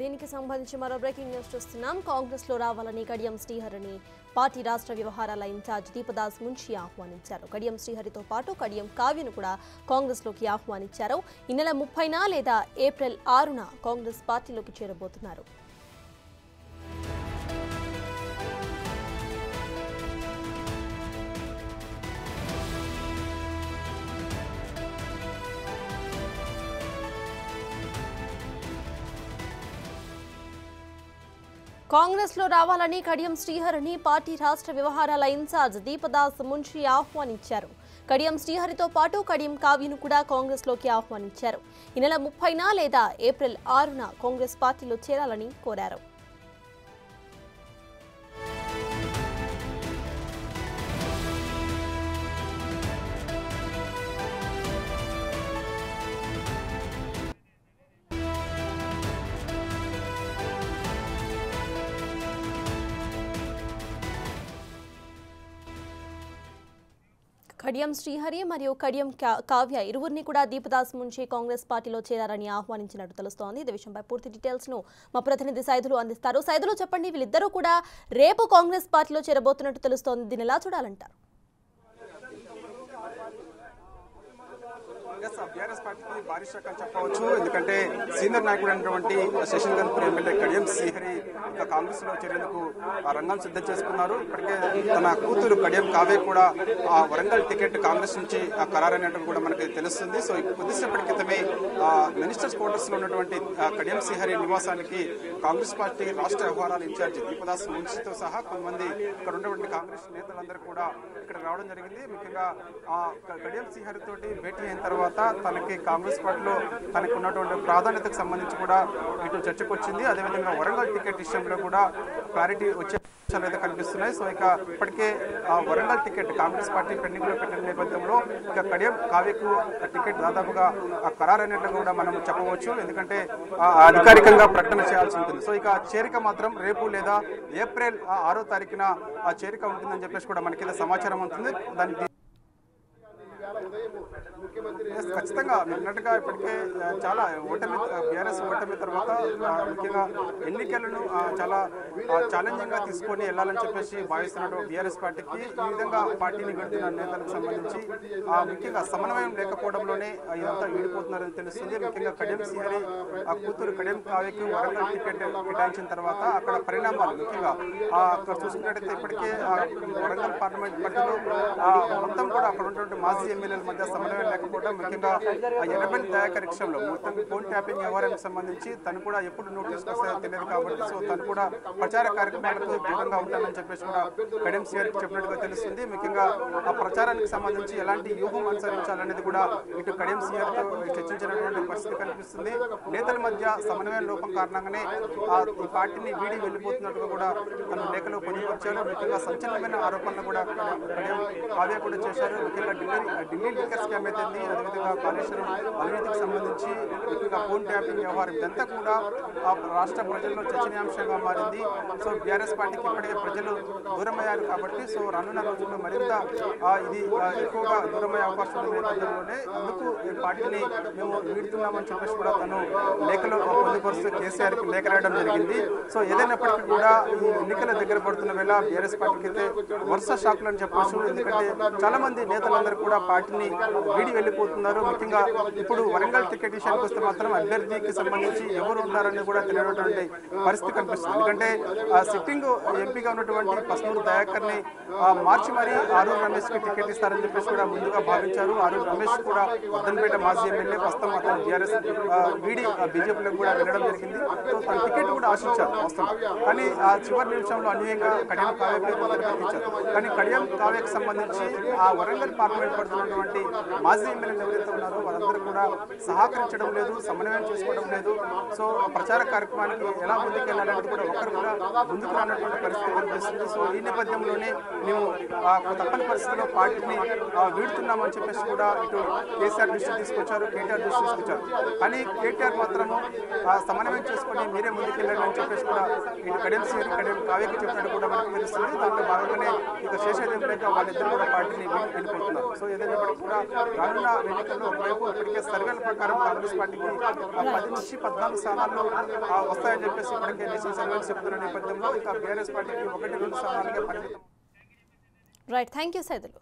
దీనికి సంబంధించి మరో బ్రేకింగ్ న్యూస్ చూస్తున్నాం. కాంగ్రెస్ లో రావాలని కడియం శ్రీహరిని పార్టీ రాష్ట్ర వ్యవహారాల ఇన్ఛార్జ్ దీపదాస్ మున్షి ఆహ్వానించారు. కడియం శ్రీహరితో పాటు కడియం కావ్యను కూడా కాంగ్రెస్ లోకి ఆహ్వానించారు. ఈ నెల 30న లేదా ఏప్రిల్ 6న కాంగ్రెస్ పార్టీలోకి చేరబోతున్నారు. కాంగ్రెస్ లో రావాలని కడియం శ్రీహరిని పార్టీ రాష్ట్ర వ్యవహారాల ఇన్ఛార్జ్ దీపదాస్ మున్షి ఆహ్వానించారు. కడియం శ్రీహరితో పాటు కడియం కావ్యను కూడా కాంగ్రెస్ లోకి ఆహ్వానించారు. ఈ నెల 30న లేదా ఏప్రిల్ 6న కాంగ్రెస్ పార్టీలో చేరాలని కోరారు. కడియం శ్రీహరి మరియు కడియం కావ్య ఇరువురిని కూడా దీపదాస్ మున్షి కాంగ్రెస్ పార్టీలో చేరారని ఆహ్వానించినట్టు తెలుస్తోంది. ఇదే విషయంపై పూర్తి డీటెయిల్స్ ను మా ప్రతినిధి సైదులు అందిస్తారు. సైదులు చెప్పండి, వీళ్ళిద్దరూ కూడా రేపు కాంగ్రెస్ పార్టీలో చేరబోతున్నట్టు తెలుస్తోంది. దీన్ని ఎలా చూడాలంటారు? బీఆర్ఎస్ పార్టీకి భారీ షాక్ అని చెప్పవచ్చు. ఎందుకంటే సీనియర్ నాయకుడు అయినటువంటి శశిన్ గన్పూర్ ఎమ్మెల్యే కడియం శ్రీహరి కాంగ్రెస్ లో చేరేందుకు రంగం సిద్ధం చేసుకున్నారు. ఇప్పటికే తన కూతురు కడియం కావ్య కూడా వరంగల్ టికెట్ కాంగ్రెస్ నుంచి ఖరారైనట్టు కూడా మనకి తెలుస్తుంది. సో కొద్దిసేపటి క్రితమే మినిస్టర్స్ క్వార్టర్స్ లో ఉన్నటువంటి కడియం శ్రీహరి నివాసానికి కాంగ్రెస్ పార్టీ రాష్ట్ర వ్యవహారాల ఇన్ఛార్జ్ దీపదాస్ మున్షితో సహా కొంతమంది ఇక్కడ ఉన్నటువంటి కాంగ్రెస్ నేతలందరూ కూడా ఇక్కడ రావడం జరిగింది. ముఖ్యంగా కడియం శ్రీహరి తోటి భేటీ అయిన తర్వాత తనకి కాంగ్రెస్ పార్టీలో తనకు ఉన్నటువంటి ప్రాధాన్యతకు సంబంధించి కూడా ఇటు చర్చకు వచ్చింది. అదేవిధంగా వరంగల్ టికెట్ విషయంలో కూడా క్లారిటీ వచ్చే విషయాలు అయితే కనిపిస్తున్నాయి. సో ఇక ఇప్పటికే Warangal ticket Congress party pending లో పెట్టిన నేపథ్యంలో ఇక కడియం కావ్యకు టికెట్ దాదాపుగా ఖరారైనట్లు కూడా మనం చెప్పవచ్చు. ఎందుకంటే అధికారికంగా ప్రకటన చేయాల్సి ఉంటుంది. సో ఇక చేరిక మాత్రం రేపు లేదా ఏప్రిల్ 6వ తారీఖున ఆ చేరిక ఉంటుందని చెప్పేసి కూడా మనకి సమాచారం ఉంటుంది. దానికి ఖచ్చితంగా నిన్నట్టుగా ఇప్పటికే చాలా ఓటమి బీఆర్ఎస్ ఓటమి తర్వాత ముఖ్యంగా ఎన్నికలను చాలా ఛాలెంజింగ్ గా తీసుకొని వెళ్లాలని చెప్పేసి భావిస్తున్నట్టు బీఆర్ఎస్ పార్టీకి ఈ విధంగా పార్టీని గడుతున్న నేతలకు సంబంధించి ముఖ్యంగా సమన్వయం లేకపోవడంలోనే ఇదంతా వీడిపోతున్నారని తెలుస్తుంది. ముఖ్యంగా కడియం శ్రీహరి కూతురు కడియం కావ్యకి వరంగల్ టికెట్ కేటాయించిన తర్వాత అక్కడ పరిణామాలు ముఖ్యంగా అక్కడ చూసుకున్నట్టయితే ఇప్పటికే వరంగల్ పార్లమెంట్ పరిధిలో మొత్తం కూడా అక్కడ ఉన్నటువంటి మాజీ ఎమ్మెల్యేల మధ్య సమన్వయం లేకపోవడం, ముఖ్యంగా ఎర్రబెల్లి దయాకర్ విషయంలో మొత్తం ఫోన్ ట్యాపింగ్ వ్యవహారానికి సంబంధించి తను కూడా ఎప్పుడు నోటీస్ వస్తాయో తెలియదు కాబట్టి సో తను కూడా ప్రచార కార్యక్రమాలకు దూరంగా ఉంటానని చెప్పేసి కూడా కడియం శ్రీహరికి చెప్పినట్టుగా తెలుస్తుంది. ముఖ్యంగా ఆ ప్రచారానికి సంబంధించి ఎలాంటి వ్యూహం అనుసరించాలనేది కూడా ఇటు కడియం శ్రీహరితో చర్చించినటువంటి పరిస్థితి కనిపిస్తుంది. నేతల మధ్య సమన్వయం లోపం కారణంగానే ఈ పార్టీని వీడి వెళ్లిపోతున్నట్టుగా కూడా తను లేఖలో పొందుపరిచారు. ముఖ్యంగా సంచలనమైన ఆరోపణలు కూడా కడియం కావ్య కూడా చేశారు. ముఖ్యంగా ఢిల్లీ లిక్కర్ స్కామ్ అయితే అదేవిధంగా కాళేశ్వరం అవినీతికి సంబంధించి ముఖ్యంగా ఫోన్ ట్యాపింగ్ వ్యవహారం ఇదంతా కూడా రాష్ట్ర ప్రజల్లో చర్చనీయాంశంగా మారింది. సో బీఆర్ఎస్ పార్టీకి ఇప్పటికే ప్రజలు దూరమయ్యారు కాబట్టి సో రానున్న రోజుల్లో మరింత ఇది ఎక్కువగా దూరమయ్యే అవకాశం ఉన్న నేపథ్యంలోనే అందుకు ఈ పార్టీని మేము వీడుతున్నామని చెప్పేసి కూడా తను లేఖలో పొందుపరుస్తూ కేసీఆర్కి లేఖ రాయడం జరిగింది. సో ఏదైనప్పటికీ కూడా ఈ ఎన్నికల దగ్గర పడుతున్న వేళ బీఆర్ఎస్ పార్టీకి అయితే వరుస షాకులు అని చెప్పొచ్చు. ఎందుకంటే చాలా మంది నేతలందరూ కూడా పార్టీని వీడి వెళ్ళిపోతున్నారు. ముఖ్యంగా ఇప్పుడు వరంగల్ టికెట్ విషయానికి వస్తే మాత్రం అభ్యర్థికి సంబంధించి ఎవరు ఉన్నారని కూడా తెలియనటువంటి పరిస్థితి కనిపిస్తుంది. ఎందుకంటే సిట్టింగ్ ఎంపీగా ఉన్నటువంటి పస్నూరు దయాకర్ ని మార్చి మరి ఆరూరు రమేష్ కి టికెట్ ఇస్తారని చెప్పేసి కూడా ముందుగా భావించారు. ఆరూరు రమేష్ కూడా వద్దనపేట మాజీ ఎమ్మెల్యే ప్రస్తుతం అతను బీఆర్ఎస్ వీడి బీజేపీలకు కూడా వెళ్ళడం జరిగింది. సో తన టికెట్ కూడా ఆశించారు ప్రస్తుతం. కానీ ఆ చివరి నిమిషంలో అన్యాయంగా కడియం కావ్యకు ఇచ్చారు. కానీ కడియం కావ్యకు సంబంధించి ఆ వరంగల్ పార్లమెంట్ పడుతున్నటువంటి మాజీ ఎమ్మెల్యేలు ఎవరైతే ఉన్నారో వారందరూ కూడా సహకరించడం లేదు, సమన్వయం చేసుకోవడం లేదు. సో ప్రచార కార్యక్రమానికి ఎలా ముందుకెళ్లాలనేది కూడా ఒకరు కూడా ముందుకు రానటువంటి పరిస్థితి కనిపిస్తుంది. సో ఈ నేపథ్యంలోనే మేము తప్పని పరిస్థితుల్లో పార్టీని వీడుతున్నామని చెప్పేసి కూడా ఇటు కేసీఆర్ దృష్టి తీసుకొచ్చారు, కేటీఆర్ దృష్టి తీసుకొచ్చారు. కానీ కేటీఆర్ మాత్రము సమన్వయం చేసుకొని మీరే ముందుకెళ్ళండి అని చెప్పేసి కూడా ఇటు కడియం శ్రీహరి కడియం కావ్యకి చెప్పినట్టు కూడా మనకు తెలుస్తుంది. దాంట్లో భాగంగానే ఇక శేషదేం లేక వాళ్ళిద్దరు కూడా పార్టీని వెళ్ళిపోతున్నారు. సో ఏదైనా అయినప్పటికీ కూడా రానున్న ఎన్నికల్లో ఒకవైపు ఇప్పటికే సర్వేల ప్రకారం కాంగ్రెస్ పార్టీకి 10 నుంచి 14 స్థానాలు వస్తాయని చెప్పేసి ఇప్పటికే నేషనల్ సర్వేలు చెప్తున్న నేపథ్యంలో ఇక బీఆర్ఎస్ పార్టీకి 1-2 స్థానాలుగా పరిమితం. Right, thank you Saidulu.